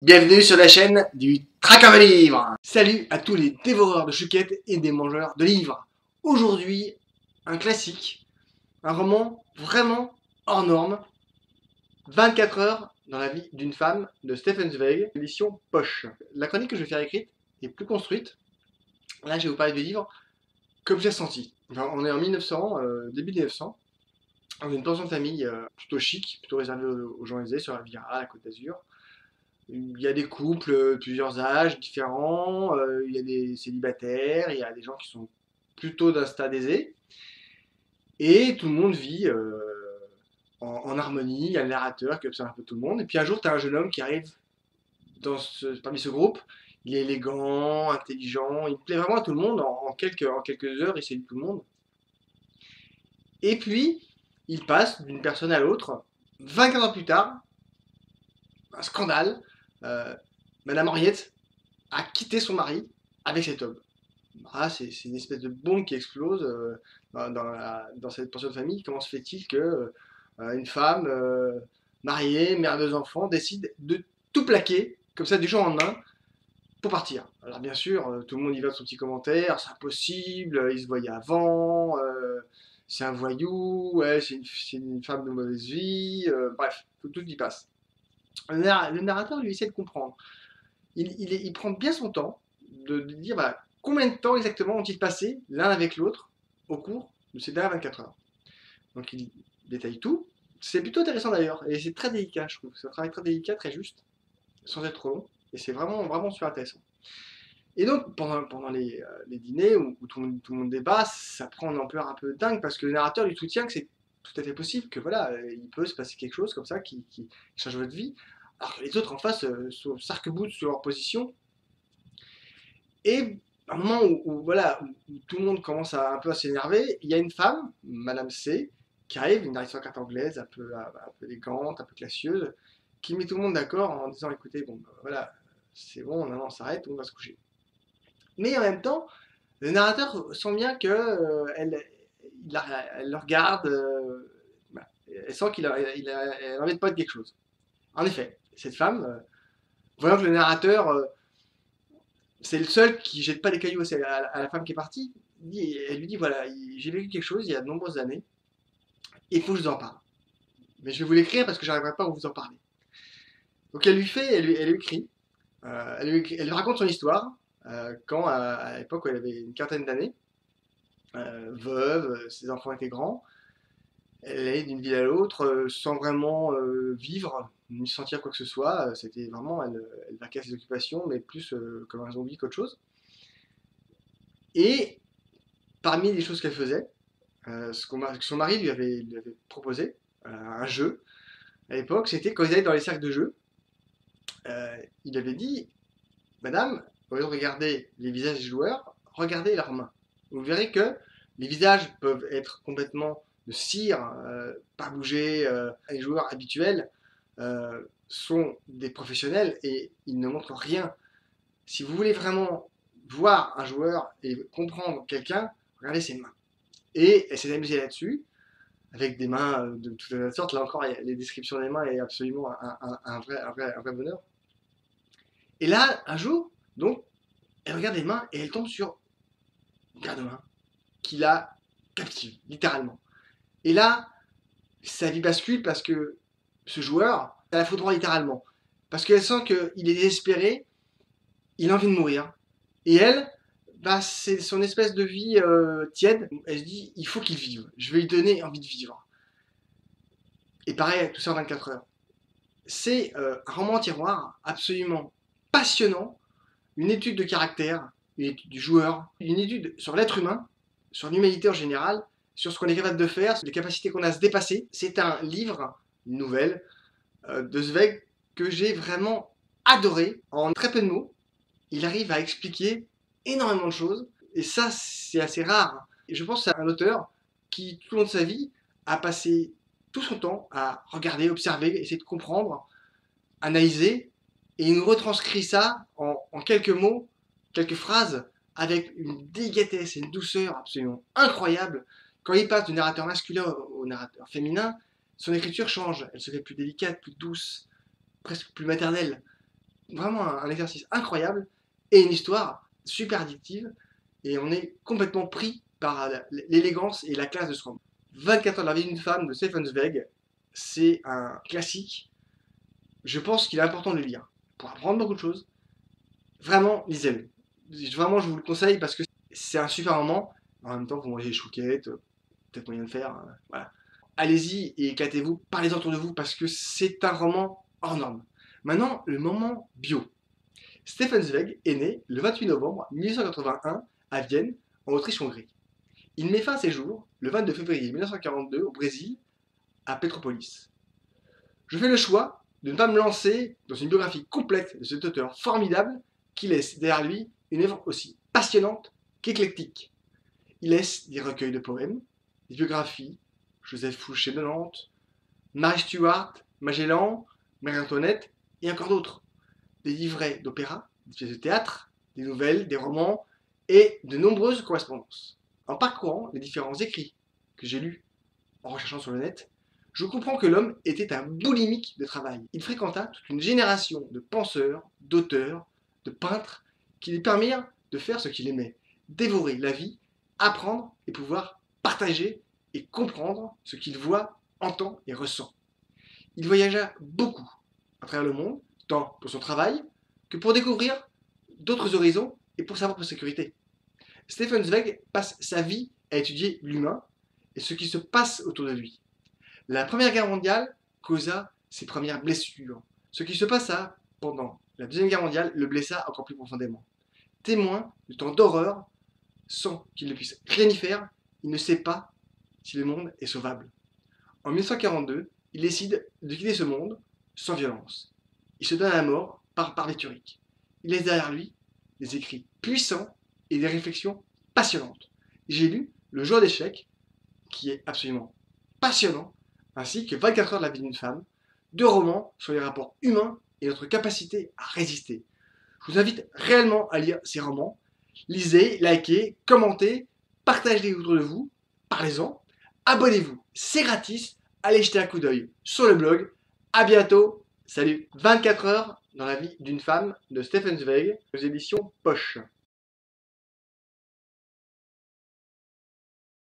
Bienvenue sur la chaîne du Traqueur de livres. Salut à tous les dévoreurs de chouquettes et des mangeurs de livres. Aujourd'hui, un classique, un roman vraiment hors norme, 24 heures dans la vie d'une femme de Stefan Zweig, édition Poche. La chronique que je vais faire écrite est plus construite. Là, je vais vous parler du livre comme j'ai senti. Enfin, on est en 1900, début 1900. On a une pension de famille plutôt chic, plutôt réservée aux gens aisés sur la Riviera, à la Côte d'Azur. Il y a des couples de plusieurs âges différents, il y a des célibataires, il y a des gens qui sont plutôt d'un stade aisé, et tout le monde vit en harmonie. Il y a le narrateur qui observe un peu tout le monde, et puis un jour, tu as un jeune homme qui arrive parmi ce groupe. Il est élégant, intelligent, il plaît vraiment à tout le monde. En quelques heures, il séduit tout le monde. Et puis, il passe d'une personne à l'autre. 24 heures plus tard, un scandale. Madame Henriette a quitté son mari avec cet homme. Ah, c'est une espèce de bombe qui explose dans cette pension de famille. Comment se fait-il que une femme mariée, mère de deux enfants, décide de tout plaquer, comme ça, du jour au lendemain, pour partir? Alors bien sûr, tout le monde y va de son petit commentaire, c'est impossible, il se voyait avant, c'est un voyou, ouais, c'est une femme de mauvaise vie, bref, tout y passe. Le narrateur lui essaie de comprendre. Il prend bien son temps de dire voilà, combien de temps exactement ont-ils passé l'un avec l'autre au cours de ces dernières 24 heures. Donc il détaille tout. C'est plutôt intéressant d'ailleurs, et c'est très délicat, je trouve. C'est un travail très délicat, très juste, sans être trop long, et c'est vraiment super intéressant. Et donc, pendant les dîners où tout le monde débat, ça prend une ampleur un peu dingue, parce que le narrateur lui soutient que c'est tout à fait possible, que voilà, il peut se passer quelque chose comme ça qui change votre vie, alors que les autres en face s'arc-boutent sur leur position. Et à un moment où tout le monde commence un peu à s'énerver, il y a une femme, Madame C, qui arrive, une aristocrate anglaise, un peu élégante, un peu classieuse, qui met tout le monde d'accord en disant écoutez, bon, voilà, c'est bon, non, on s'arrête, on va se coucher. Mais en même temps, le narrateur sent bien que elle le regarde, elle sent elle a envie de pas de quelque chose. En effet, cette femme, voyant que le narrateur c'est le seul qui jette pas des cailloux à la femme qui est partie. Elle lui dit voilà, j'ai vécu quelque chose il y a de nombreuses années, et il faut que je vous en parle. Mais je vais vous l'écrire parce que j'arriverai pas à vous en parler. Donc elle lui écrit, elle lui raconte son histoire, quand à l'époque où elle avait une quarantaine d'années, veuve, ses enfants étaient grands, elle allait d'une ville à l'autre sans vraiment vivre, ni sentir quoi que ce soit. C'était vraiment, elle vaquait à ses occupations, mais plus comme un zombie qu'autre chose. Et parmi les choses qu'elle faisait, ce que son mari lui avait proposé, un jeu, à l'époque, c'était quand ils allaient dans les cercles de jeu, il avait dit Madame, au lieu de regarder les visages des joueurs, regardez leurs mains. Vous verrez que les visages peuvent être complètement de cire, pas bouger. Les joueurs habituels sont des professionnels et ils ne montrent rien. Si vous voulez vraiment voir un joueur et comprendre quelqu'un, regardez ses mains. Et elle s'est amusée là-dessus, avec des mains de toutes sortes. Là encore, les descriptions des mains est absolument un vrai bonheur. Et là, un jour, donc, elle regarde les mains et elle tombe sur une paire de mains qui la captive, littéralement. Et là, sa vie bascule parce que ce joueur, elle la foudroie littéralement. Parce qu'elle sent qu'il est désespéré, il a envie de mourir. Et elle, bah, c'est son espèce de vie tiède. Elle se dit, il faut qu'il vive. Je vais lui donner envie de vivre. Et pareil, tout ça en 24 heures. C'est un roman tiroir absolument passionnant, une étude de caractère, une étude du joueur, une étude sur l'être humain, sur l'humanité en général, sur ce qu'on est capable de faire, sur les capacités qu'on a à se dépasser. C'est un livre, une nouvelle, de Zweig que j'ai vraiment adoré. En très peu de mots, il arrive à expliquer énormément de choses, et ça, c'est assez rare. Et je pense que c'est un auteur qui, tout au long de sa vie, a passé tout son temps à regarder, observer, essayer de comprendre, analyser, et il nous retranscrit ça en quelques mots, quelques phrases, avec une délicatesse et une douceur absolument incroyable. Quand il passe du narrateur masculin au narrateur féminin, son écriture change, elle se fait plus délicate, plus douce, presque plus maternelle. vraiment un exercice incroyable et une histoire super addictive. Et on est complètement pris par l'élégance et la classe de ce roman. 24 heures de la vie d'une femme de Stefan Zweig, c'est un classique. Je pense qu'il est important de le lire pour apprendre beaucoup de choses. Vraiment, lisez-le. Vraiment, je vous le conseille parce que c'est un super roman. En même temps, vous mangez des chouquettes, peut-être moyen de faire. Voilà. Allez-y et éclatez-vous, parlez-en autour de vous parce que c'est un roman hors norme. Maintenant, le moment bio. Stefan Zweig est né le 28 novembre 1881 à Vienne, en Autriche-Hongrie. Il met fin à ses jours le 22 février 1942 au Brésil, à Petropolis. Je fais le choix de ne pas me lancer dans une biographie complète de cet auteur formidable qui laisse derrière lui une œuvre aussi passionnante qu'éclectique. Il laisse des recueils de poèmes, des biographies, Joseph Fouché de Nantes, Marie Stuart, Magellan, Marie-Antoinette et encore d'autres. Des livrets d'opéra, des pièces de théâtre, des nouvelles, des romans et de nombreuses correspondances. En parcourant les différents écrits que j'ai lus en recherchant sur le net, je comprends que l'homme était un boulimique de travail. Il fréquenta toute une génération de penseurs, d'auteurs, de peintres qui lui permirent de faire ce qu'il aimait, dévorer la vie, apprendre et pouvoir partager et comprendre ce qu'il voit, entend et ressent. Il voyagea beaucoup à travers le monde, tant pour son travail que pour découvrir d'autres horizons et pour sa propre sécurité. Stefan Zweig passe sa vie à étudier l'humain et ce qui se passe autour de lui. La Première Guerre mondiale causa ses premières blessures. Ce qui se passa pendant la Deuxième Guerre mondiale le blessa encore plus profondément. Témoin de tant d'horreur, sans qu'il ne puisse rien y faire, il ne sait pas si le monde est sauvable. En 1942, il décide de quitter ce monde sans violence. Il se donne à la mort par barbiturique. Il laisse derrière lui des écrits puissants et des réflexions passionnantes. J'ai lu Le Joueur d'échecs, qui est absolument passionnant, ainsi que 24 heures de la vie d'une femme, deux romans sur les rapports humains et notre capacité à résister. Je vous invite réellement à lire ces romans. Lisez, likez, commentez, partagez-les autour de vous, parlez-en, abonnez-vous, c'est gratis, allez jeter un coup d'œil sur le blog. À bientôt, salut. 24 heures dans la vie d'une femme de Stefan Zweig aux éditions Poche.